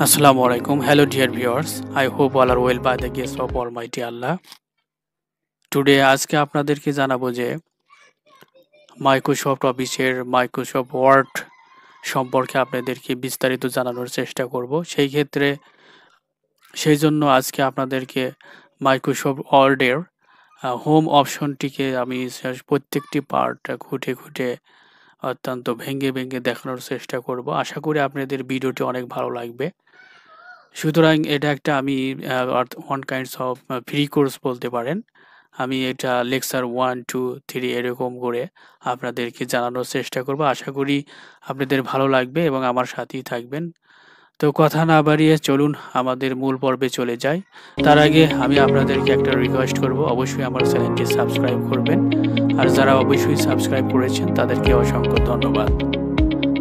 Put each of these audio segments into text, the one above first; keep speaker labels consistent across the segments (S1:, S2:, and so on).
S1: Assalamu alaikum. Hello, dear viewers. I hope all are well by the grace of Almighty Allah. Today আজকে আপনাদেরকে জানাবো যে Microsoft অফিসের Microsoft word সম্পর্কে আপনাদেরকে বিস্তারিত জানানোর চেষ্টা করব। সেই জন্য আজকে আপনাদেরকে মাইক্রোসফট ওয়ার্ডের হোম অপশনটিকে আমি প্রত্যেকটি পার্ট খুঁটে খুঁটে অত্যন্ত ভেঙে ভেঙে দেখানোর চেষ্টা করব। আশা করি আপনাদের ভিডিওটি অনেক ভালো লাগবে। সুতরাং এটা একটা আমি one kinds of free course বলতে পারেন। আমি এটা লেকচার 1, 2, 3 এরকম করে আপনাদেরকে জানানোর চেষ্টা করব। আশা করি আপনাদের ভালো লাগবে এবং আমার সাথেই থাকবেন। তো কথা না বাড়িয়ে চলুন আমাদের মূল পর্বে চলে যাই। তার আগে আমি আপনাদেরকে একটা রিকোয়েস্ট করব, অবশ্যই আমার চ্যানেলটি সাবস্ক্রাইব করবেন। আর যারা অবশ্যই সাবস্ক্রাইব করেছেন তাদেরকে অসংখ্য ধন্যবাদ।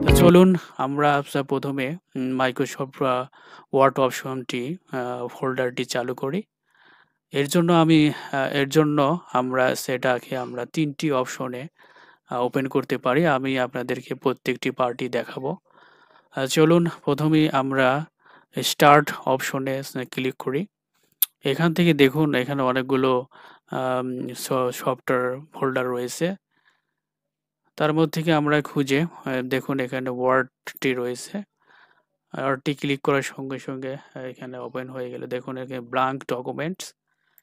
S1: তো চলুন আমরা প্রথমে মাইক্রোসফট ওয়ার্ড অপশনটি ফোল্ডারটি চালু করি। এর জন্য আমরা সেটাকে আমরা 3টি অপশনে ওপেন করতে পারি। আমি আপনাদেরকে প্রত্যেকটি পার্টি দেখাবো। চলুন প্রথমেই আমরা স্টার্ট অপশনে ক্লিক করি। এখান থেকে দেখুন এখানে অনেকগুলো সফটওয়্যার ফোল্ডার রয়েছে। তার মধ্যে থেকে আমরা খুঁজে দেখুন এখানে ওয়ার্ডটি রয়েছে। ওয়ার্ডটি ক্লিক করার সঙ্গে সঙ্গে এখানে ওপেন হয়ে গেল। দেখুন এখানে ব্ল্যাঙ্ক ডকুমেন্টস,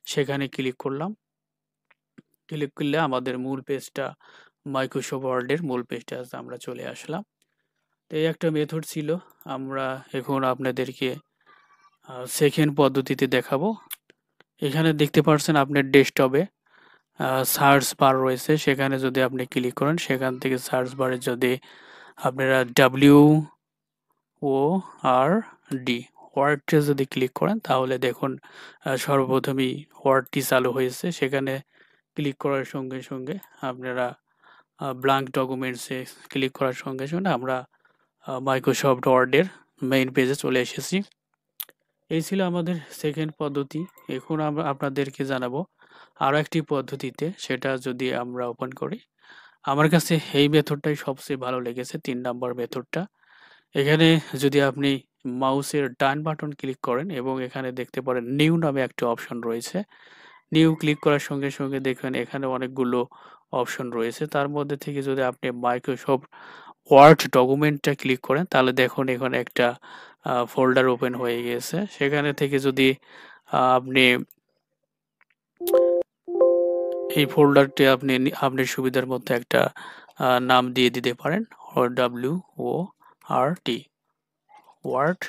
S1: সেখানে ক্লিক করলাম। ক্লিক করলে আমাদের মূল পেজটা মাইক্রোসফট ওয়ার্ডের মূল পেজটা আমরা চলে আসলাম। তো এই একটা মেথড ছিল। আমরা এখন আপনাদেরকে সেকেন্ড পদ্ধতিতে দেখাবো। এখানে দেখতে পাচ্ছেন আপনার ডেস্কটপে সার্চ বার রয়েছে, সেখানে যদি আপনি ক্লিক করেন সেখান থেকে সার্চ বারে যদি আপনারা WORD ওয়ার্ডটি যদি ক্লিক করেন তাহলে দেখুন সর্বপ্রথমেই ওয়ার্ডটি চালু হয়েছে। সেখানে ক্লিক করার সঙ্গে সঙ্গে আপনারা ব্ল্যাঙ্ক ডকুমেন্টসে ক্লিক করার সঙ্গে সঙ্গে আমরা মাইক্রোসফট ওয়ার্ডের মেইন পেজে চলে এসেছি। এই ছিল আমাদের সেকেন্ড পদ্ধতি। এখন আমরা আপনাদেরকে জানাবো আরও একটি পদ্ধতিতে, সেটা যদি আমরা ওপেন করি। আমার কাছে এই মেথডটাই সবচেয়ে ভালো লেগেছে, 3 নম্বর মেথডটা। এখানে যদি আপনি মাউসের ডান বাটন ক্লিক করেন এবং এখানে দেখতে পারেন নিউ নামে একটা অপশন রয়েছে। নিউ ক্লিক করার সঙ্গে সঙ্গে দেখবেন এখানে অনেকগুলো অপশন রয়েছে। তার মধ্যে থেকে যদি আপনি মাইক্রোসফট ওয়ার্ড ডকুমেন্টটা ক্লিক করেন তাহলে দেখুন এখানে একটা ফোল্ডার ওপেন হয়ে গেছে। সেখানে থেকে যদি আপনি এই ফোল্ডারটি আপনার সুবিধার মধ্যে একটা নাম দিয়ে দিতে পারেন, WORD ওয়ার্ড।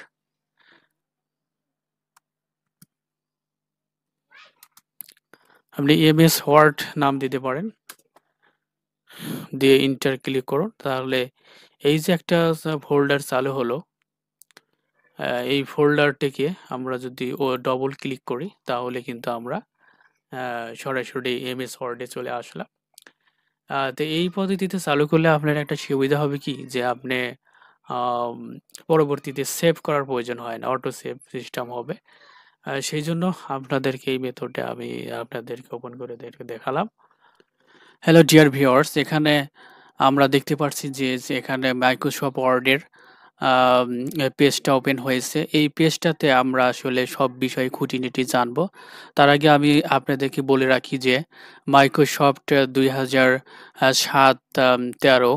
S1: আপনি MS ওয়ার্ড নাম দিতে পারেন, দিয়ে ইন্টার ক্লিক করুন। তাহলে এই যে একটা ফোল্ডার চালু হলো, এই ফোল্ডারটিকে আমরা যদি ডবল ক্লিক করি তাহলে কিন্তু আমরা সরাসরি MS ওয়ার্ডে চলে আসলাম। তো এই পদ্ধতিতে চালু করলে আপনার একটা সুবিধা হবে কি, যে আপনি পরবর্তীতে সেভ করার প্রয়োজন হয় না, অটো সেভ সিস্টেম হবে। সেই জন্য আপনাদেরকে এই মেথডে আমি আপনাদেরকে ওপেন করে দেখালাম। হ্যালো ডিয়ার ভিউয়ার্স, এখানে আমরা দেখতে পাচ্ছি যে এখানে মাইক্রোসফট ওয়ার্ডের পেজটা ওপেন হয়েছে। এই পেজটাতে আমরা আসলে সব বিষয় খুঁটিনাটি জানবো। তার আগে আমি আপনাদেরকে বলে রাখি যে মাইক্রোসফট 2007-13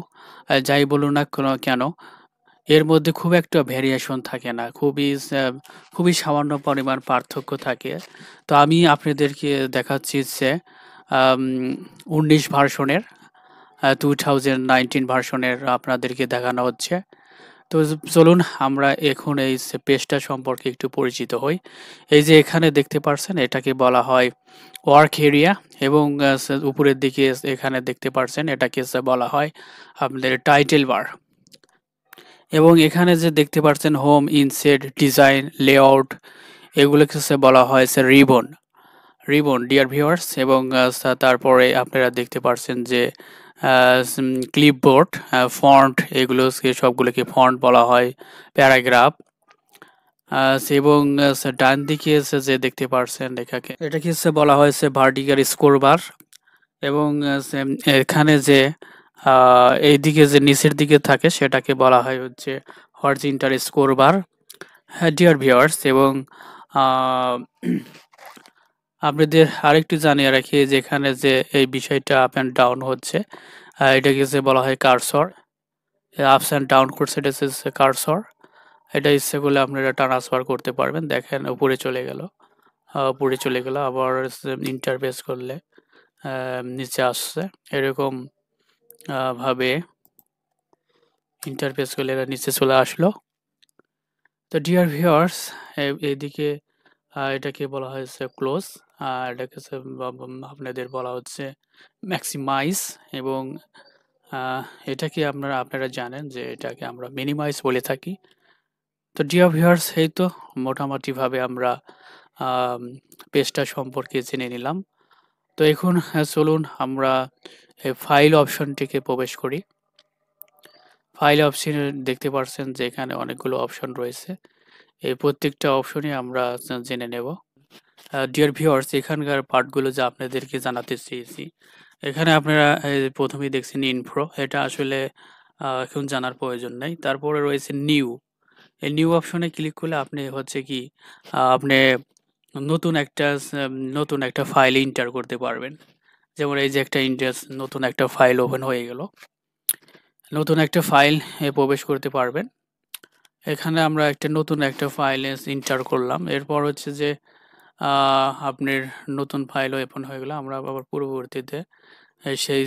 S1: যাই বলুন না কেন এর মধ্যে খুব একটা ভ্যারিয়েশন থাকে না, খুবই সামান্য পরিমাণ পার্থক্য থাকে। তো আমি আপনাদেরকে দেখাচ্ছি যে 19 ভার্সনের 2019 ভার্সনের আপনাদেরকে দেখানো হচ্ছে। তো চলুন আমরা এখন এই পেজটা সম্পর্কে একটু পরিচিত হই। এই যে এখানে দেখতে পাচ্ছেন এটাকে বলা হয় ওয়ার্ক এরিয়া, এবং উপরের দিকে এখানে দেখতে পাচ্ছেন এটাকে বলা হয় আপনাদের টাইটেল বার, এবং এখানে যে দেখতে পাচ্ছেন হোম, ইনসেট, ডিজাইন, লেআউট, এগুলোকে বলা হয়েছে রিবন ডিয়ার ভিউয়ার্স। এবং তারপরে আপনারা দেখতে পাচ্ছেন যে ক্লিপবোর্ড, ফন্ট, এগুলোকে সবগুলোকে ফন্ট বলা হয়, প্যারাগ্রাফ, এবং ডান দিকে যে দেখতে পাচ্ছেন এটাকে বলা হয়েছে ভার্টিক্যাল স্ক্রোল বার, এবং এখানে যে এইদিকে যে নিচের দিকে থাকে সেটাকে বলা হয় হচ্ছে হরিজন্টাল স্ক্রোল বার। হ্যাঁ, ডিয়ার ভিউয়ার্স, এবং আহ, আপনাদের আরেকটু জানিয়ে রাখি যে এখানে যে এই বিষয়টা আপ অ্যান্ড ডাউন হচ্ছে, এটাকে যে বলা হয় কার্সর। আপস অ্যান্ড ডাউন করছে, এটা হচ্ছে কার্সর। এটা ইচ্ছে করলে আপনারা ট্রান্সফার করতে পারবেন। দেখেন উপরে চলে গেল, উপরে চলে গেল, আবার ইন্টারফেস করলে নিচে আসছে। এরকম ভাবে ইন্টারফেস করলে এরা নিচে চলে আসলো। তো ডিয়ার ভিউয়ার্স, এইদিকে এটাকে বলা হয়েছে ক্লোজ, আর এটাকে আপনাদের বলা হচ্ছে ম্যাক্সিমাইজ, এবং আহ, এটাকে আপনারা জানেন যে এটাকে আমরা মিনিমাইজ বলে থাকি। তো ডিয়ার ভিউয়ার্স, এই তো মোটামুটিভাবে আমরা পেজটা সম্পর্কে জেনে নিলাম। তো এখন চলুন আমরা এই ফাইল অপশনটিকে প্রবেশ করি। ফাইল অপশনে দেখতে পাচ্ছেন যে এখানে অনেকগুলো অপশন রয়েছে। এই প্রত্যেকটা অপশনই আমরা জেনে নেব। ডিয়ার ভিউয়ার্স, এখানকার পার্টগুলো যা আপনাদেরকে জানাতে চেয়েছি, এখানে আপনারা প্রথমেই দেখছেন ইনফ্রো, এটা আসলে এখন জানার প্রয়োজন নেই। তারপরে রয়েছে নিউ, এই নিউ অপশনে ক্লিক করলে আপনি হচ্ছে কি আপনি নতুন একটা ফাইল ইন্টার করতে পারবেন। যেমন এই যে একটা নতুন একটা ফাইল ওপেন হয়ে গেল, নতুন একটা ফাইল প্রবেশ করতে পারবেন। এখানে আমরা নতুন একটা ফাইল ইন্টার করলাম। এরপর হচ্ছে যে আপনার নতুন ফাইলও ওপেন হয়ে গেল। আমরা আবার পূর্ববর্তীতে সেই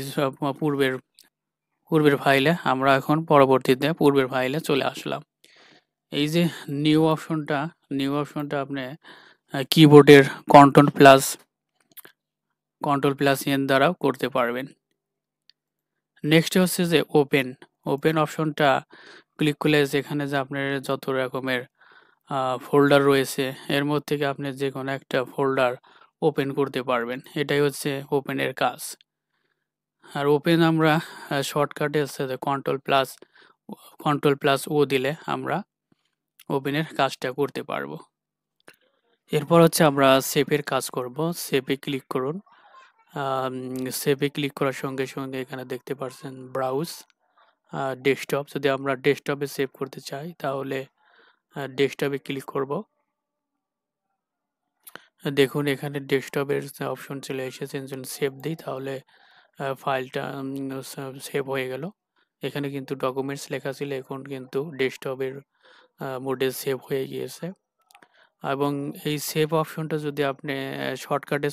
S1: পূর্বের ফাইলে আমরা এখন পরবর্তীতে পূর্বের ফাইলে চলে আসলাম। এই যে নিউ অপশনটা আপনি কিবোর্ডের কন্ট্রোল প্লাস এন দ্বারাও করতে পারবেন। নেক্সট হচ্ছে যে ওপেন অপশনটা ক্লিক করলে যেখানে যে আপনার যত রকমের ফোল্ডার রয়েছে, এর মধ্যে থেকে আপনি যে কোনো একটা ফোল্ডার ওপেন করতে পারবেন। এটাই হচ্ছে ওপেনের কাজ। আর ওপেন আমরা শর্টকাটে হচ্ছে যে কন্ট্রোল প্লাস ও দিলে আমরা ওপেনের কাজটা করতে পারবো। এরপর হচ্ছে আমরা সেভের কাজ করব। সেভে ক্লিক করুন। সেভে ক্লিক করার সঙ্গে সঙ্গে এখানে দেখতে পাচ্ছেন ব্রাউজ ডেস্কটপ। যদি আমরা ডেস্কটপে সেভ করতে চাই তাহলে ডেস্কটপে ক্লিক করব। দেখুন এখানে ডেস্কটপের অপশন চলে এসেছে। যদি সেভ দিই তাহলে ফাইলটা সেভ হয়ে গেল। এখানে কিন্তু ডকুমেন্টস লেখা ছিল, এখন কিন্তু ডেস্কটপের মোডে সেভ হয়ে গিয়েছে। এবং এই সেভ অপশনটা যদি আপনি শর্টকাটে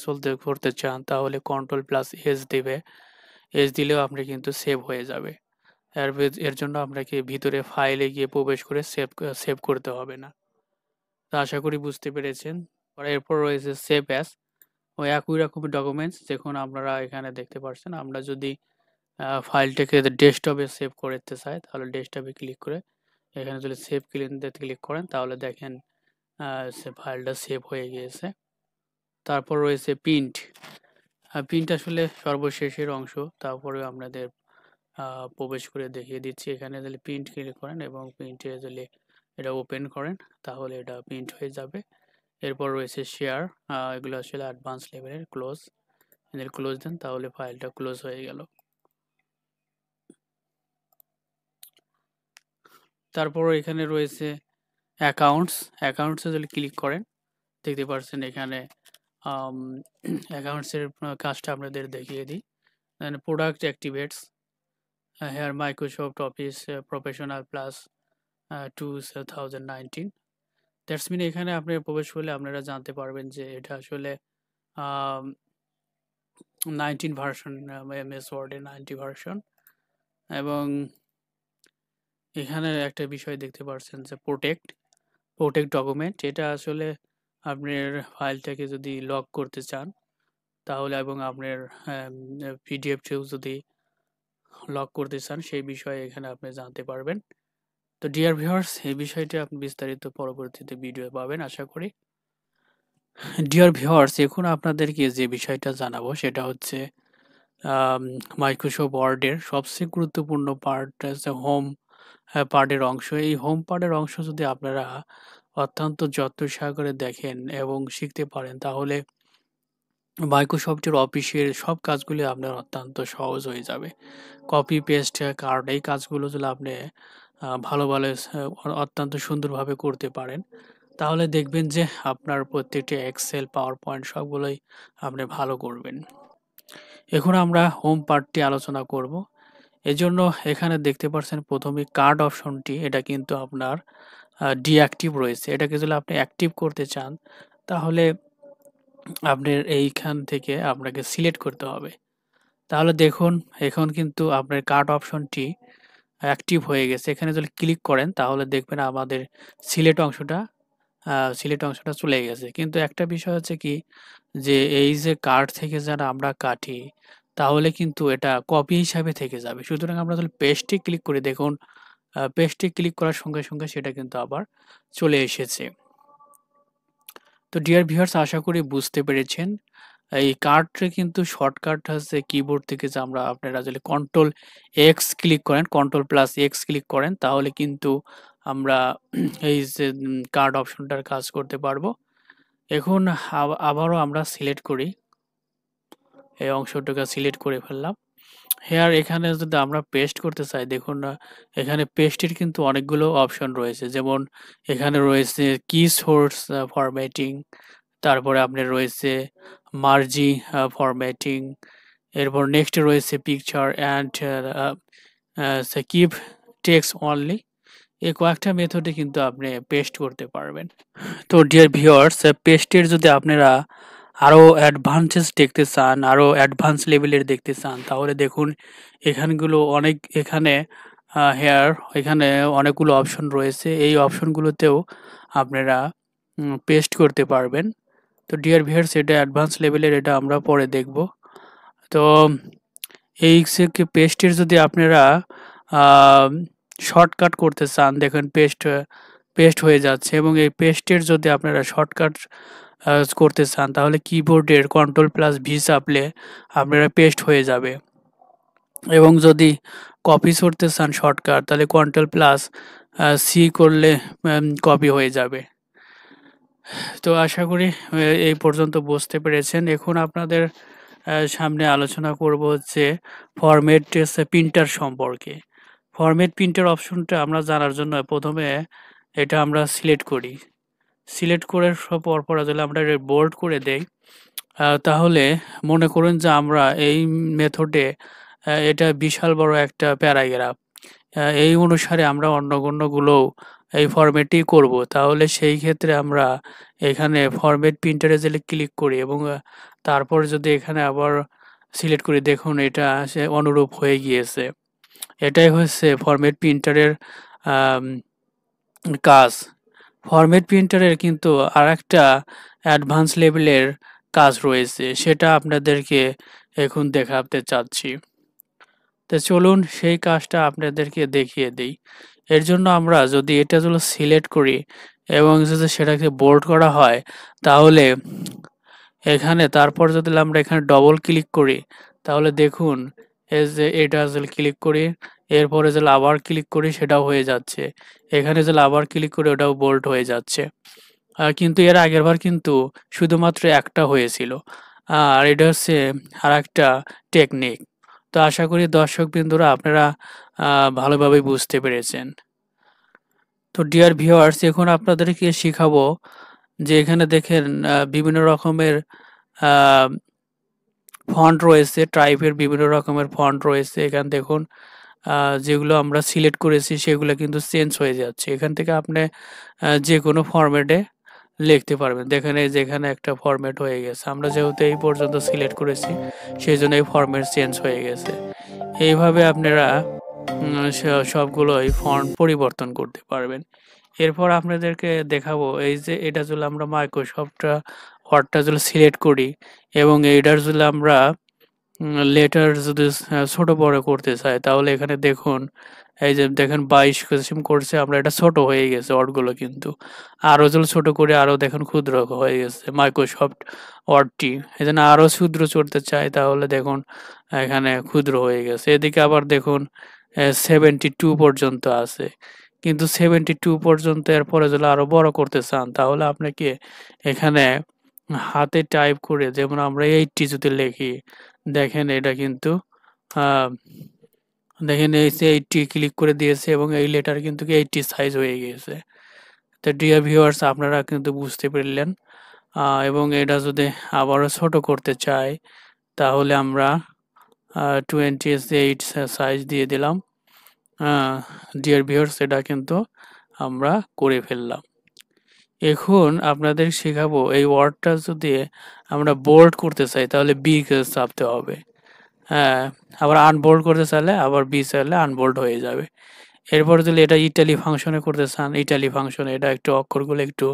S1: করতে চান তাহলে কন্ট্রোল+H দেবে। এস দিলেও আপনি কিন্তু সেভ হয়ে যাবে। এর জন্য আপনাকে ভিতরে ফাইলে গিয়ে প্রবেশ করে সেভ করতে হবে না। তো আশা করি বুঝতে পেরেছেন। এরপর রয়েছে সেভ অ্যাজ, ওই একই রকম ডকুমেন্টস দেখুন আপনারা এখানে দেখতে পাচ্ছেন। আমরা যদি ফাইলটাকে ডেস্কটপে সেভ করতে চাই তাহলে ডেস্কটপে ক্লিক করে এখানে যদি সেভ ক্লিক করেন তাহলে দেখেন সে ফাইলটা সেভ হয়ে গিয়েছে। তারপর রয়েছে প্রিন্ট। প্রিন্ট আসলে সর্বশেষের অংশ, তারপরে আপনাদের প্রবেশ করে দেখিয়ে দিচ্ছি। এখানে যদি প্রিন্ট ক্লিক করেন এবং প্রিন্টে যদি এটা ওপেন করেন তাহলে এটা প্রিন্ট হয়ে যাবে। এরপর রয়েছে শেয়ার, এগুলো আসলে অ্যাডভান্স লেভেলের। ক্লোজ দেন তাহলে ফাইলটা ক্লোজ হয়ে গেল। তারপর এখানে রয়েছে অ্যাকাউন্টসে যদি ক্লিক করেন দেখতে পাচ্ছেন এখানে অ্যাকাউন্টসের কাজটা আপনাদের দেখিয়ে দিই। Product activates here Microsoft Office Professional Plus 2019। That's mean এখানে আপনি প্রবেশ করলে আপনারা জানতে পারবেন যে এটা আসলে 19 ভার্সন, এমএস ওয়ার্ডের 90 ভার্সন। এবং এখানে একটা বিষয় দেখতে পাচ্ছেন যে প্রোটেক্ট ডকুমেন্ট। এটা আসলে আপনার ফাইলটাকে যদি লক করতে চান তাহলে, এবং আপনার পিডিএফটিও যদি লক করতে চান সেই বিষয়ে এখানে আপনি জানতে পারবেন। তো ডিয়ার ভিউয়ার্স, এই বিষয়টি আপনি বিস্তারিত পরবর্তীতে ভিডিও পাবেন আশা করি। ডিয়ার ভিউয়ার্স, এখন আপনাদেরকে যে বিষয়টা জানাবো সেটা হচ্ছে মাইক্রোসফট ওয়ার্ডের সবচেয়ে গুরুত্বপূর্ণ পার্ট হচ্ছে হোম পার্টের অংশ। এই হোম পার্টের অংশ যদি আপনারা অত্যন্ত যত্ন সহকারে দেখেন এবং শিখতে পারেন তাহলে মাইক্রোসফটের অফিসের সব কাজগুলি আপনার অত্যন্ত সহজ হয়ে যাবে। কপি পেস্ট কার্ড এই কাজগুলো যদি আপনি ভালো, ভালো অত্যন্ত সুন্দরভাবে করতে পারেন। তাহলে দেখবেন যে আপনার প্রত্যেকটি এক্সেল, পাওয়ার পয়েন্ট সবগুলোই আপনি ভালো করবেন। এখন আমরা হোম পার্টটি আলোচনা করব। এজন্য এখানে দেখতে পাচ্ছেন প্রথমে কার্ড অপশনটি, এটা কিন্তু আপনার ডিঅ্যাক্টিভ রয়েছে। এটাকে যদি আপনি অ্যাক্টিভ করতে চান তাহলে আপনার এইখান থেকে আপনাকে সিলেক্ট করতে হবে। তাহলে দেখুন এখন কিন্তু আপনার কার্ড অপশনটি অ্যাক্টিভ হয়ে গেছে। এখানে যদি ক্লিক করেন তাহলে দেখবেন আমাদের সিলেক্ট অংশটা চলে গেছে। কিন্তু একটা বিষয় হচ্ছে কি, যে এই যে কার্ড থেকে যারা আমরা কাটি তাহলে কিন্তু এটা কপি হিসাবে থেকে যাবে। সুতরাং আমরা যদি পেস্টে ক্লিক করি, দেখুন পেস্টে ক্লিক করার সঙ্গে সঙ্গে সেটা কিন্তু আবার চলে এসেছে। তো ডিয়ার ভিউয়ার্স, আশা করি বুঝতে পেরেছেন। এই কার্ডে কিন্তু শর্টকাট আছে কিবোর্ড থেকে, যে আপনারা যদি কন্ট্রোল এক্স ক্লিক করেন, কন্ট্রোল প্লাস এক্স ক্লিক করেন তাহলে কিন্তু আমরা এই যে কার্ড অপশনটার কাজ করতে পারবো। এখন আবারও আমরা সিলেক্ট করি, এই অংশটাকে সিলেক্ট করে ফেললাম। হেয়ার এখানে যদি আমরা পেস্ট করতে চাই, দেখুন না এখানে পেস্টের কিন্তু অনেকগুলো অপশন রয়েছে। যেমন এখানে রয়েছে কি সোর্স ফরম্যাটিং, তারপরে আপনার রয়েছে মার্জি ফরম্যাটিং, এরপর নেক্সট রয়েছে picture and keep text only. এই কয়েকটা মেথডে কিন্তু আপনি পেস্ট করতে পারবেন। তো ডিয়ার ভিউয়ার্স, পেস্টের যদি আপনারা আরও অ্যাডভান্সেস দেখতে চান, আরও অ্যাডভান্স লেভেলের দেখতে চান তাহলে দেখুন এখানে এখানে অনেকগুলো অপশন রয়েছে। এই অপশনগুলোতেও আপনারা পেস্ট করতে পারবেন। তো ডিয়ার ভিউয়ার্স, এটা অ্যাডভান্স লেভেলের, এটা আমরা পরে দেখব। তো এই পেস্টের যদি আপনারা শর্টকাট করতে চান, দেখেন পেস্ট হয়ে যাচ্ছে। এবং এই পেস্টের যদি আপনারা শর্টকাট করতে চান তাহলে কিবোর্ডের কন্ট্রোল প্লাস ভি চাপলে আপনারা পেস্ট হয়ে যাবে। এবং যদি কপি করতে চান শর্টকাট তাহলে কন্ট্রোল প্লাস সি করলে কপি হয়ে যাবে। তো আশা করি এই পর্যন্ত বুঝতে পেরেছেন। এখন আপনাদের সামনে আলোচনা করব হচ্ছে ফরম্যাট প্রিন্টার সম্পর্কে। ফরম্যাট প্রিন্টার অপশনটা আমরা জানার জন্য প্রথমে এটা আমরা সিলেক্ট করি। সিলেক্ট করে পরপর যদি আমরা বোল্ড করে দেই তাহলে মনে করুন যে আমরা এই মেথডে এটা বিশাল বড় একটা প্যারাগ্রাফ, এই অনুসারে আমরা অন্যগুলোও এই ফরম্যাটেই করব। তাহলে সেই ক্ষেত্রে আমরা এখানে ফরম্যাট প্রিন্টারে যদি ক্লিক করি এবং তারপর যদি এখানে আবার সিলেক্ট করি, দেখুন এটা সে অনুরূপ হয়ে গিয়েছে। এটাই হচ্ছে ফরম্যাট প্রিন্টারের কাজ। ফরম্যাট প্রিন্টারের কিন্তু আর একটা অ্যাডভান্স লেভেলের কাজ রয়েছে, সেটা আপনাদেরকে এখন দেখাতে চাচ্ছি। তো চলুন সেই কাজটা আপনাদেরকে দেখিয়ে দিই। এর জন্য আমরা যদি এটা যদি সিলেক্ট করি এবং যদি সেটাকে বোল্ড করা হয় তাহলে এখানে তারপর যদি আমরা এখানে ডবল ক্লিক করি তাহলে দেখুন এই যে এটা যদি ক্লিক করি, এরপরে যদি আবার ক্লিক করি সেটাও হয়ে যাচ্ছে। এখানে যদি আবার ক্লিক করি ওটাও বোল্ড হয়ে যাচ্ছে। কিন্তু এর আগেরবার কিন্তু শুধুমাত্র একটা হয়েছিল। আর এটা হচ্ছে আর একটা টেকনিক। তো আশা করি দর্শকবৃন্দরা আপনারা ভালোভাবে বুঝতে পেরেছেন। তো ডিয়ার ভিউয়ার্স, এখন আপনাদেরকে শিখাবো যে এখানে দেখেন বিভিন্ন রকমের ফন্ট রয়েছে, টাইপের বিভিন্ন রকমের ফন্ট রয়েছে। এখানে দেখুন যেগুলো আমরা সিলেক্ট করেছি সেগুলো কিন্তু চেঞ্জ হয়ে যাচ্ছে। এখান থেকে আপনি যে কোনো ফরম্যাটে লিখতে পারবেন। দেখেন এই যেখানে একটা ফরম্যাট হয়ে গেছে, আমরা যেহেতু এই পর্যন্ত সিলেক্ট করেছি সেই জন্য এই ফরম্যাট চেঞ্জ হয়ে গেছে। এইভাবে আপনারা সবগুলোই ফন্ট পরিবর্তন করতে পারবেন। এরপর আপনাদেরকে দেখাবো এই যে এটা যদি আমরা মাইক্রোসফট ওয়ার্ডটা যদি সিলেক্ট করি এবং এইটার যদি আমরা লেটার যদি ছোট বড় করতে চাই তাহলে এখানে দেখুন এই যে দেখেন 22 কিসিম করছে, আমরা এটা ছোট হয়ে গেছে ওয়ার্ডগুলো, কিন্তু আরও যদি ছোট করে আরও দেখুন ক্ষুদ্র হয়ে গেছে মাইক্রোসফট ওয়ার্ডটি। এই জন্য আরও ক্ষুদ্র করতে চাই তাহলে দেখুন এখানে ক্ষুদ্র হয়ে গেছে। এদিকে আবার দেখুন 72 পর্যন্ত আছে, কিন্তু 72 পর্যন্ত এরপরে যদি আরও বড় করতে চান তাহলে আপনাকে এখানে হাতে টাইপ করে, যেমন আমরা 80 যদি লিখি দেখেন এটা কিন্তু দেখেন এই যে 80 ক্লিক করে দিয়েছে এবং এই লেটার কিন্তু 80 সাইজ হয়ে গিয়েছে। তো ডিয়ার ভিউয়ার্স, আপনারা কিন্তু বুঝতে পারলেন। এবং এটা যদি আবারও ছোট করতে চাই তাহলে আমরা 28 সাইজ দিয়ে দিলাম। ডিয়ার ভিউয়ার্স, এটা কিন্তু আমরা করে ফেললাম। এখন আপনাদের শেখাবো এই ওয়ার্ডটা যদি আমরা বোল্ড করতে চাই তাহলে বি চাপতে হবে। হ্যাঁ, আবার আনবোল্ড করতে চাইলে আবার বি চাইলে আনবোল্ড হয়ে যাবে। এরপর যদি এটা ইটালি ফাংশনে করতে চান, ইটালি ফাংশনে এটা একটু অক্ষরগুলো একটু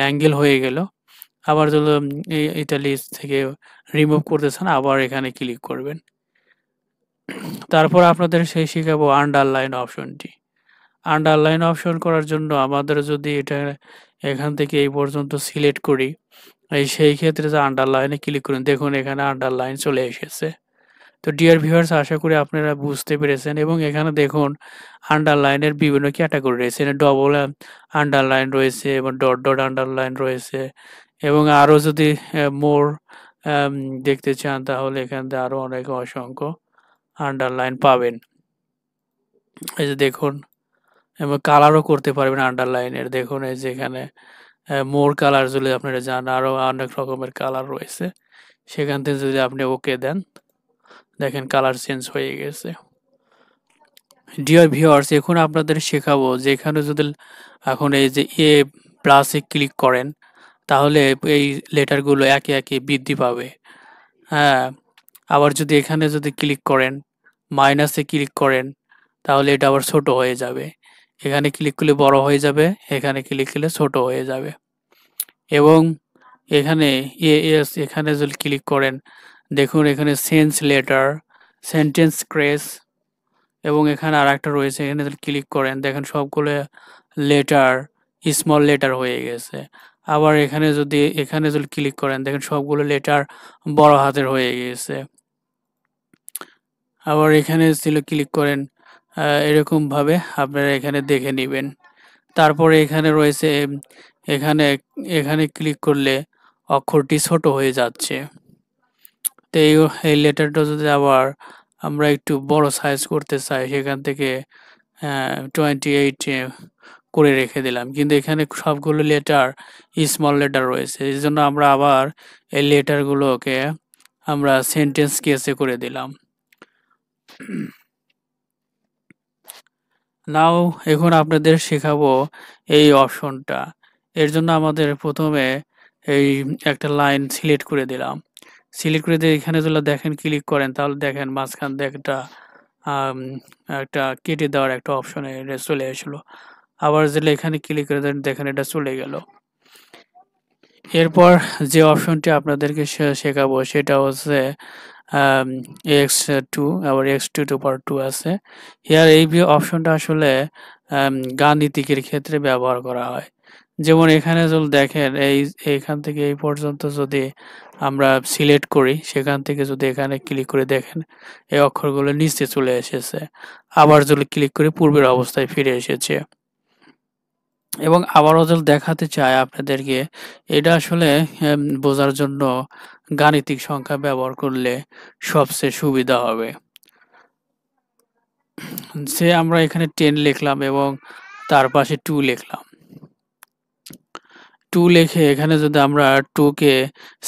S1: অ্যাঙ্গেল হয়ে গেল। আবার যদি ইটালি থেকে রিমুভ করতে চান আবার এখানে ক্লিক করবেন। তারপর আপনাদের সেই শেখাবো আন্ডারলাইন অপশনটি। আন্ডারলাইন অপশন করার জন্য আমাদের যদি এটা এখান থেকে এই পর্যন্ত সিলেক্ট করি, সেই ক্ষেত্রে যে আন্ডারলাইনে ক্লিক করুন, দেখুন এখানে আন্ডারলাইন চলে এসেছে। তো ডিয়ার ভিউয়ার্স, আশা করি আপনারা বুঝতে পেরেছেন। এবং এখানে দেখুন আন্ডারলাইনের বিভিন্ন ক্যাটাগরি রয়েছে, ডবল আন্ডারলাইন রয়েছে এবং ডট ডট আন্ডারলাইন রয়েছে। এবং আরও যদি মোর দেখতে চান তাহলে এখান থেকে আরও অনেক অসংখ্য আন্ডারলাইন পাবেন। এই যে দেখুন, এবং কালারও করতে পারবেন আন্ডারলাইনের। দেখুন এই যে এখানে মোর কালার যদি আপনারা যান আরও অনেক রকমের কালার রয়েছে, সেখান থেকে যদি আপনি ওকে দেন দেখেন কালার চেঞ্জ হয়ে গেছে। ডিয়ার ভিউয়ার্স, এখন আপনাদের শেখাবো যে এখানে যদি এখন এই যে এ প্লাসে ক্লিক করেন তাহলে এই লেটারগুলো একে একে বৃদ্ধি পাবে। হ্যাঁ, আবার যদি এখানে যদি ক্লিক করেন, মাইনাসে ক্লিক করেন তাহলে এটা আবার ছোট হয়ে যাবে। এখানে ক্লিক করলে বড় হয়ে যাবে, এখানে ক্লিক করলে ছোট হয়ে যাবে। এবং এখানে এখানে যদি ক্লিক করেন দেখুন এখানে সেন্স লেটার, সেন্টেন্স ক্রেস এবং এখানে আর একটা রয়েছে, এখানে যদি ক্লিক করেন দেখেন সবগুলো লেটার স্মল লেটার হয়ে গেছে। আবার এখানে যদি ক্লিক করেন দেখেন সবগুলো লেটার বড় হাতের হয়ে গেছে। আবার এখানে যদি ক্লিক করেন এরকমভাবে আপনারা এখানে দেখে নেবেন। তারপরে এখানে রয়েছে এখানে এখানে ক্লিক করলে অক্ষরটি ছোট হয়ে যাচ্ছে। তো এই লেটারটা যদি আবার আমরা একটু বড় সাইজ করতে চাই সেখান থেকে 28 করে রেখে দিলাম, কিন্তু এখানে সবগুলো লেটার স্মল লেটার রয়েছে, এই জন্য আমরা আবার এই লেটারগুলোকে আমরা সেন্টেন্স কেসে করে দিলাম। নাও এখন আপনাদের শেখাবো এই অপশনটা। এর জন্য আমাদের প্রথমে এই একটা লাইন সিলেক্ট করে দিলাম। সিলেক্ট করে দিয়ে এখানে যদি দেখেন ক্লিক করেন তাহলে দেখেন মাঝখান দিয়ে একটা কেটে দেওয়ার একটা অপশনে এটা চলে আসলো। আবার যদি এখানে ক্লিক করে দেন দেখেন এটা চলে গেল। এরপর যে অপশনটি আপনাদেরকে শেখাবো সেটা হচ্ছে x2, আবার x2 টু পাওয়ার 2 আছে। হিয়ার এই অপশনটা আসলে গাণিতিকের ক্ষেত্রে ব্যবহার করা হয়। যেমন এখানে যদি দেখেন এইখান থেকে এই পর্যন্ত যদি আমরা সিলেক্ট করি, সেখান থেকে যদি এখানে ক্লিক করে দেখেন এই অক্ষরগুলো নিচে চলে এসেছে। আবার যদি ক্লিক করি পূর্বের অবস্থায় ফিরে এসেছে। এবং আবারও যদি দেখাতে চাই আপনাদেরকে, এটা আসলে বোঝার জন্য গাণিতিক সংখ্যা ব্যবহার করলে সবচেয়ে সুবিধা হবে। যে আমরা এখানে 10 লিখলাম এবং তার পাশে 2 লিখলাম। 2 লিখে এখানে যদি আমরা 2 কে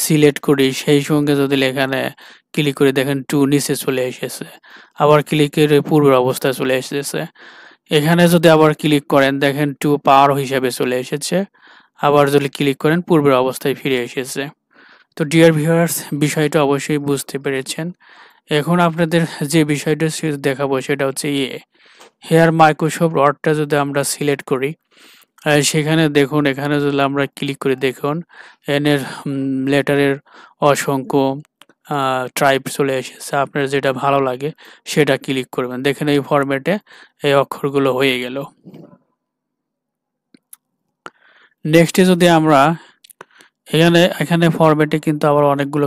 S1: সিলেক্ট করি, সেই সঙ্গে যদি এখানে ক্লিক করে দেখেন 2 নিচে চলে এসেছে। আবার ক্লিক করে পূর্বের অবস্থায় চলে এসেছে। এখানে যদি আবার ক্লিক করেন দেখেন 2 পাওয়ার হিসাবে চলে এসেছে। আবার যদি ক্লিক করেন পূর্বের অবস্থায় ফিরে এসেছে। তো ডিয়ার ভিউয়ার্স, বিষয়টা অবশ্যই বুঝতে পেরেছেন। এখন আপনাদের যে বিষয়টা দেখাবো সেটা হচ্ছে হেয়ার মাইক্রোসফট ওয়ার্ডটা যদি আমরা সিলেক্ট করি, সেখানে দেখুন এখানে যদি আমরা ক্লিক করে দেখুন এনের লেটারের অসংখ্য টাইপ চলে এসেছে। আপনার যেটা ভালো লাগে সেটা ক্লিক করবেন। দেখেন এই ফরম্যাটে এই অক্ষরগুলো হয়ে গেল। নেক্সটে যদি আমরা এখানে ফরম্যাটে কিন্তু আবার অনেকগুলো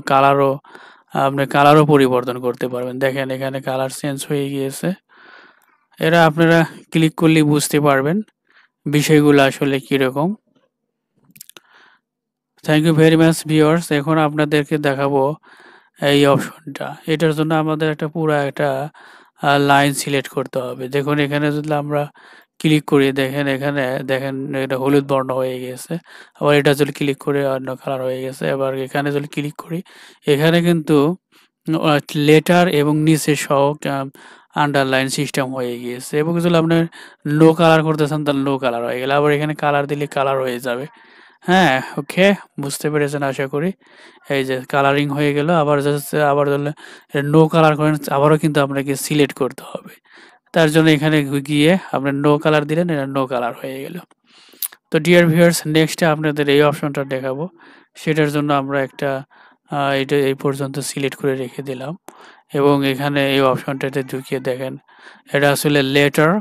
S1: কালারও পরিবর্তন করতে পারবেন। দেখেন এখানে কালার চেঞ্জ হয়ে গিয়েছে। এরা আপনারা ক্লিক করলেই বুঝতে পারবেন বিষয়গুলো আসলে কিরকম। Thank you very much viewers. এখন আপনাদেরকে দেখাবো এই অপশনটা। এটার জন্য আমাদের একটা পুরো একটা লাইন সিলেক্ট করতে হবে। দেখুন এখানে যদি আমরা ক্লিক করি, দেখেন এখানে দেখেন এটা হলুদ বর্ণ হয়ে গেছে। আবার এটা যদি ক্লিক করি অন্য কালার হয়ে গেছে। এবার এখানে যদি ক্লিক করি, এখানে কিন্তু লেটার এবং নিচে সহ আন্ডারলাইন সিস্টেম হয়ে গিয়েছে, এবং যদি আপনার নো কালার করতে চান তাহলে নো কালার হয়ে গেলে আবার এখানে কালার দিলে কালার হয়ে যাবে। হ্যাঁ, ওকে, বুঝতে পেরেছেন আশা করি। এই যে কালারিং হয়ে গেল। আবার জাস্ট আবার ধরলে নো কালার করেন, আবারও কিন্তু আপনাকে সিলেক্ট করতে হবে। তার জন্য এখানে গিয়ে আপনি নো কালার দিলেন, এটা নো কালার হয়ে গেল। তো ডিয়ার ভিউয়ার্স, নেক্সটে আপনাদের এই অপশনটা দেখাবো। সেটার জন্য আমরা একটা এটা এই পর্যন্ত সিলেক্ট করে রেখে দিলাম, এবং এখানে এই অপশনটাতে ঢুকিয়ে দেখেন এটা আসলে লেটার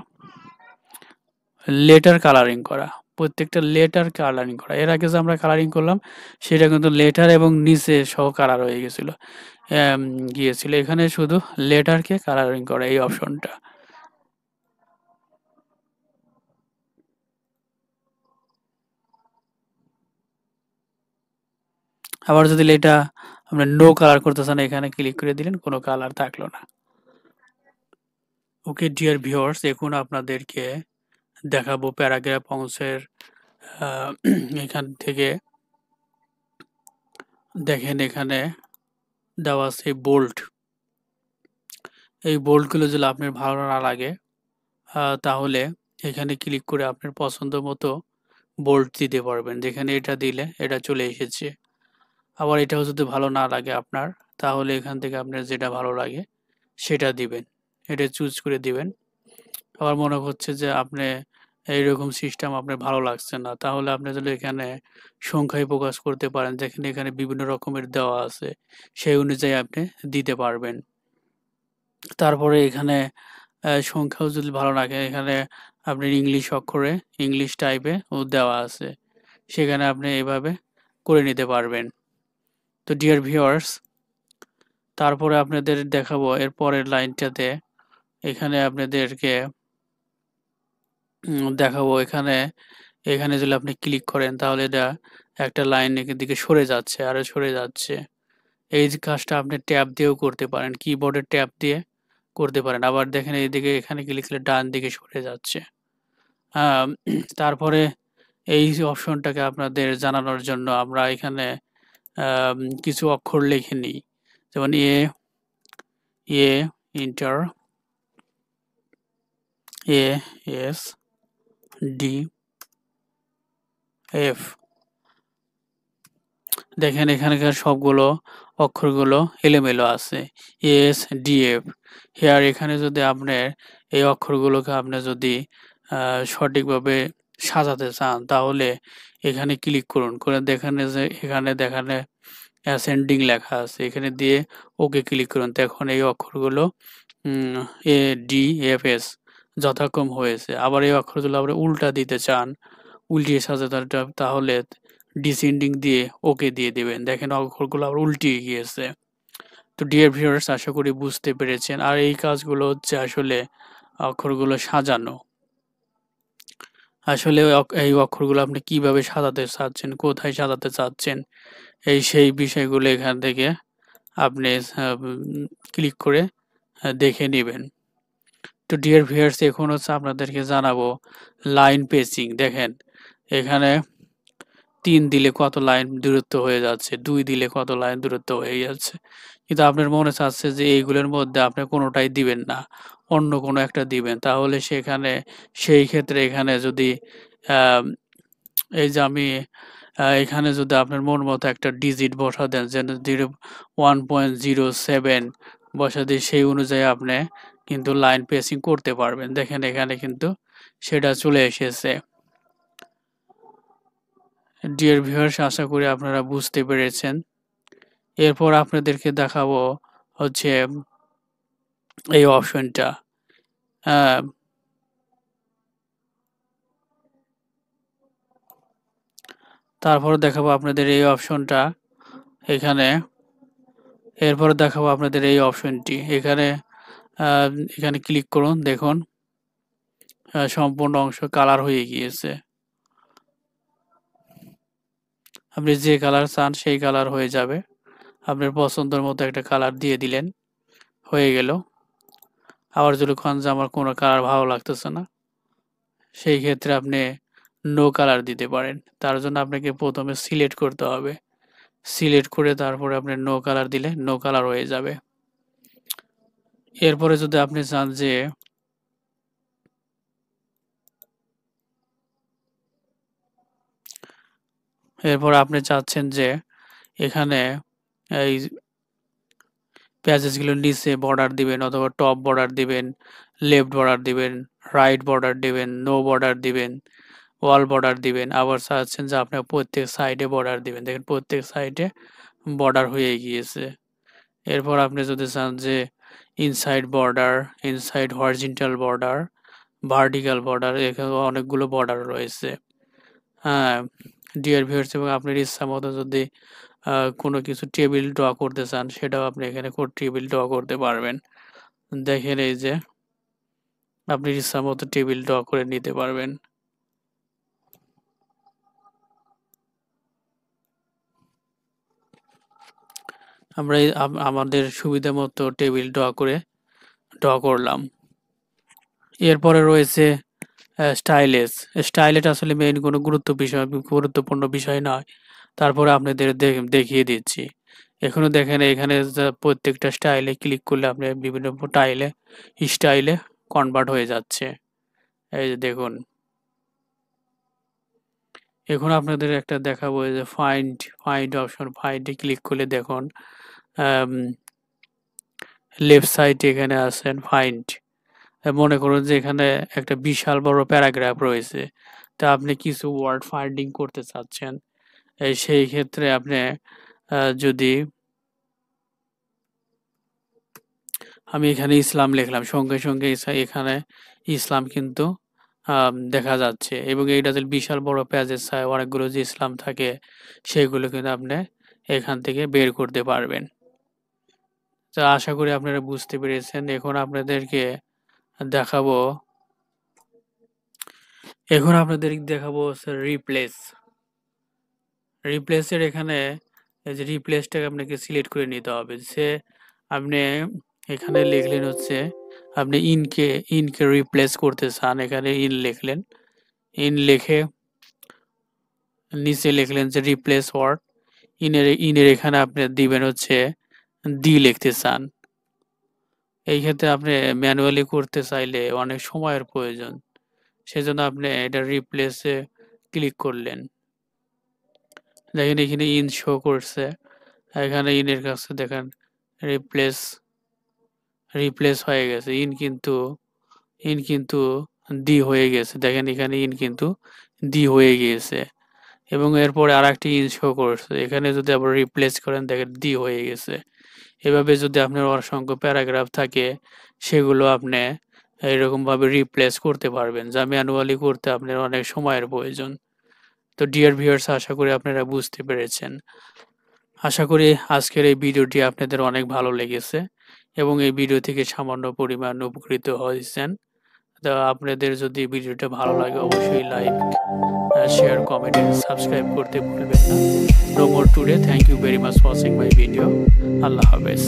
S1: লেটার কালারিং করা। প্রত্যেকটা লেটার কালারিং করা। এর আগে যে আমরা কালারিং করলাম সেটা কিন্তু লেটার এবং নিচে সহ কালার হয়ে গেছিল, গিয়েছিল। এখানে শুধু লেটারকে কালারিং করা, এই অপশনটা। আবার যদি এটা আমরা নো কালার করতে চান, এখানে ক্লিক করে দিলেন, কোনো কালার থাকলো না। ওকে ডিয়ার ভিউয়ার্স, এখন আপনাদেরকে দেখাবো প্যারাগ্রাফ অংশের এখান থেকে দেখেন এখানে দেওয়া আছে বোল্ড। এই বোল্ডগুলো যদি আপনার ভালো না লাগে তাহলে এখানে ক্লিক করে আপনার পছন্দ মতো বোল্ড দিতে পারবেন। যেখানে এটা দিলে এটা চলে এসেছে। আবার এটাও যদি ভালো না লাগে আপনার, তাহলে এখান থেকে আপনার যেটা ভালো লাগে সেটা দিবেন, এটা চুজ করে দিবেন। আমার মনে হচ্ছে যে আপনি এইরকম সিস্টেম আপনার ভালো লাগছে না, তাহলে আপনি যদি এখানে সংখ্যায় প্রকাশ করতে পারেন, যেখানে এখানে বিভিন্ন রকমের দেওয়া আছে, সেই অনুযায়ী আপনি দিতে পারবেন। তারপরে এখানে সংখ্যাও যদি ভালো লাগে, এখানে আপনার ইংলিশ অক্ষরে ইংলিশ টাইপে ও দেওয়া আছে, সেখানে আপনি এভাবে করে নিতে পারবেন। তো ডিয়ার ভিউয়ার্স, তারপরে আপনাদের দেখাবো এর পরের লাইনটাতে। এখানে আপনাদেরকে দেখাবো এখানে এখানে যদি আপনি ক্লিক করেন তাহলে এটা একটা লাইন দিকে সরে যাচ্ছে, আরো সরে যাচ্ছে। এই যে কাজটা আপনি ট্যাব দিয়েও করতে পারেন, কিবোর্ডের ট্যাব দিয়ে করতে পারেন। আবার দেখেন এইদিকে এখানে ক্লিক করলে ডান দিকে সরে যাচ্ছে। তারপরে এই যে অপশনটাকে আপনাদের জানানোর জন্য আমরা এখানে কিছু অক্ষর লিখে নিই, যেমন এ ইন্টার এস ডি এফ। দেখেন এখানকার সবগুলো অক্ষরগুলো এলোমেলো আছে, এস ডি এফ। হেয়ার এখানে যদি আপনার এই অক্ষরগুলোকে আপনি যদি সঠিকভাবে সাজাতে চান, তাহলে এখানে ক্লিক করুন, করে দেখেন যে এখানে দেখানে অ্যাসেন্ডিং লেখা আছে, এখানে দিয়ে ওকে ক্লিক করুন। দেখুন এই অক্ষরগুলো এ ডি এফ এস যথাক্রম হয়েছে। আবার এই অক্ষরগুলো আপনি উল্টা দিতে চান, উল্টিয়ে সাজাতে, তাহলে ডিসেন্ডিং দিয়ে ওকে দিয়ে দিবেন। দেখেন অক্ষরগুলো আবার উল্টিয়ে গিয়েছে। তো ডিয়ার ভিউয়ার্স, আশা করি বুঝতে পেরেছেন। আর এই কাজগুলো হচ্ছে আসলে অক্ষরগুলো সাজানো। আসলে এই অক্ষরগুলো আপনি কিভাবে সাজাতে চাচ্ছেন, কোথায় সাজাতে চাচ্ছেন, সেই বিষয়গুলো এখান থেকে আপনি ক্লিক করে দেখে নেবেন। তো ডিয়ার ভিউয়ার্স, এখন হচ্ছে আপনাদেরকে জানাবো লাইন পেজিং। দেখেন এখানে ৩ দিলে কত লাইন দূরত্ব হয়ে যাচ্ছে, ২ দিলে কত লাইন দূরত্ব হয়ে যাচ্ছে। কিন্তু আপনার মনে চাচ্ছে যে এইগুলোর মধ্যে আপনি কোনোটাই দিবেন না, অন্য কোনো একটা দিবেন। তাহলে সেই ক্ষেত্রে এখানে যদি এই যে আমি এখানে যদি আপনার মন মতো একটা ডিজিট বসা দেন, যেন 1.07 বসা দিয়ে, সেই অনুযায়ী আপনি কিন্তু লাইন পেসিং করতে পারবেন। দেখেন এখানে কিন্তু সেটা চলে এসেছে। ডিয়ার ভিউয়ার্স, আশা করি আপনারা বুঝতে পেরেছেন। এরপর আপনাদেরকে দেখাবো হচ্ছে এই অপশনটা। তারপর দেখাবো আপনাদের এই অপশনটা এখানে। এরপর দেখাবো আপনাদের এই অপশনটি এখানে। এখানে ক্লিক করুন, দেখুন সম্পূর্ণ অংশ কালার হয়ে গিয়েছে। আপনি যে কালার চান সেই কালার হয়ে যাবে। আপনার পছন্দের মতো একটা কালার দিয়ে দিলেন, হয়ে গেল। আবার যদি খান যে আমার কোনো কালার ভালো লাগতেছে না, সেই ক্ষেত্রে আপনি নো কালার দিতে পারেন। তার জন্য আপনাকে প্রথমে সিলেক্ট করতে হবে। সিলেক্ট করে তারপরে আপনি নো কালার দিলে নো কালার হয়ে যাবে। এরপরে যদি আপনি চান যে এরপর আপনি চাচ্ছেন যে এখানে এই প্যাচেসগুলোর নিচে বর্ডার দিবেন অথবা টপ বর্ডার দিবেন, লেফট বর্ডার দিবেন, রাইট বর্ডার দিবেন, নো বর্ডার দিবেন, ওয়াল বর্ডার দিবেন। আবার চাচ্ছেন যে আপনার প্রত্যেক সাইডে বর্ডার দিবেন। দেখেন প্রত্যেক সাইডে বর্ডার হয়ে গিয়েছে। এরপর আপনি যদি চান যে inside border, inside horizontal border, vertical border, এখানে অনেকগুলো বর্ডার রয়েছে। হ্যাঁ, ডিয়ার ভিউয়ার্স, এবং আপনার ইচ্ছা মতো যদি কোনো কিছু টেবিল ড্র করতে চান সেটাও আপনি এখানে টেবিল ড্র করতে পারবেন। দেখেন এই যে আপনি ইচ্ছা মতো টেবিল ড্র করে নিতে পারবেন। আমরা আমাদের সুবিধা মতো টেবিল ড্র করলাম। এরপরে রয়েছে স্টাইলেস। স্টাইলেট আসলে মেইন কোনো গুরুত্বপূর্ণ বিষয় নয়, তারপরে আপনাদের দেখিয়ে দিচ্ছি। এখনো দেখেন এখানে প্রত্যেকটা স্টাইলে ক্লিক করলে আপনি বিভিন্ন স্টাইলে কনভার্ট হয়ে যাচ্ছে। এই যে দেখুন, এখন আপনাদের একটা দেখাবো যে ফাইন্ড অপশন। ফাইন্ডে ক্লিক করলে দেখুন লেফট সাইডে এখানে আছেন ফাইন্ড। মনে করুন যে এখানে একটা বিশাল বড় প্যারাগ্রাফ রয়েছে, তা আপনি কিছু ওয়ার্ড ফাইন্ডিং করতে চাচ্ছেন। সেই ক্ষেত্রে আপনি যদি আমি এখানে ইসলাম লিখলাম, সঙ্গে সঙ্গে এখানে ইসলাম কিন্তু দেখা যাচ্ছে, এবং এইটা যে বিশাল বড় পেজের অনেকগুলো যে ইসলাম থাকে সেগুলো কিন্তু আপনি এখান থেকে বের করতে পারবেন। তো আশা করি আপনারা বুঝতে পেরেছেন। এখন আপনাদেরকে দেখাবো রিপ্লেসের এখানে এই যে রিপ্লেসটাকে আপনাকে সিলেক্ট করে নিতে হবে। সে আপনি এখানে লিখলেন হচ্ছে আপনি ইনকে রিপ্লেস করতে চান, এখানে ইন লিখলেন। ইন লিখে নিচে লিখলেন যে রিপ্লেস ওয়ার্ড। ইনের এখানে আপনি দিবেন হচ্ছে দি লিখতে চান। এই ক্ষেত্রে আপনি ম্যানুয়ালি করতে চাইলে অনেক সময়ের প্রয়োজন, সেজন্য আপনি এটা রিপ্লেসে ক্লিক করলেন। দেখেন এখানে ইন শো করছে, এখানে ইনের কাছে দেখেন রিপ্লেস হয়ে গেছে। ইন কিন্তু দি হয়ে গেছে। দেখেন এখানে ইন কিন্তু দি হয়ে গিয়েছে, এবং এরপরে আর একটি ইন শো করছে। এখানে যদি আবার রিপ্লেস করেন দেখেন দি হয়ে গেছে। এভাবে যদি আপনার অসংখ্য প্যারাগ্রাফ থাকে সেগুলো আপনি এইরকমভাবে রিপ্লেস করতে পারবেন, যা ম্যানুয়ালি করতে আপনার অনেক সময়ের প্রয়োজন। তো ডিয়ার ভিউয়ার্স, আশা করি আপনারা বুঝতে পেরেছেন। আশা করি আজকের এই ভিডিওটি আপনাদের অনেক ভালো লেগেছে এবং এই ভিডিও থেকে সামান্য পরিমাণ উপকৃত হয়েছেন। তো আপনাদের যদি ভিডিওটা ভালো লাগে অবশ্যই লাইক, শেয়ার, কমেন্ট এবং সাবস্ক্রাইব করতে ভুলবেন না। No more today. Thank you very much watching my video. আল্লাহ হাফেজ।